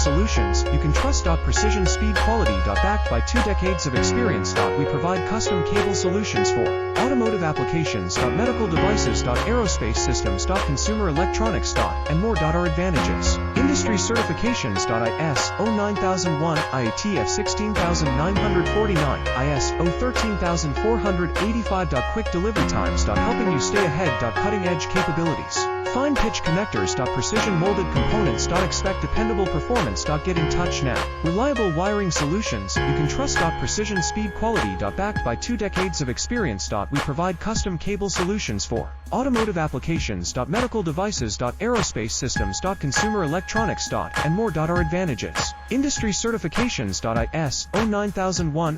solutions you can trust. Precision speed quality. Backed by 2 decades of experience. We provide custom cable solutions for automotive applications. Medical devices. Aerospace systems. Consumer electronics. And more. Our advantages: industry certifications. ISO 9001, IATF 16949, ISO 13485. Quick delivery times. Helping you stay ahead. Cutting edge capabilities. Fine pitch connectors. Precision molded components. Expect dependable performance. Get in touch now. Reliable wiring solutions you can trust. Precision speed quality. Backed by 2 decades of experience. We provide custom cable solutions for automotive applications. Medical devices. Aerospace systems. Consumer electronics. And more. Our advantages: industry certifications. ISO 9001,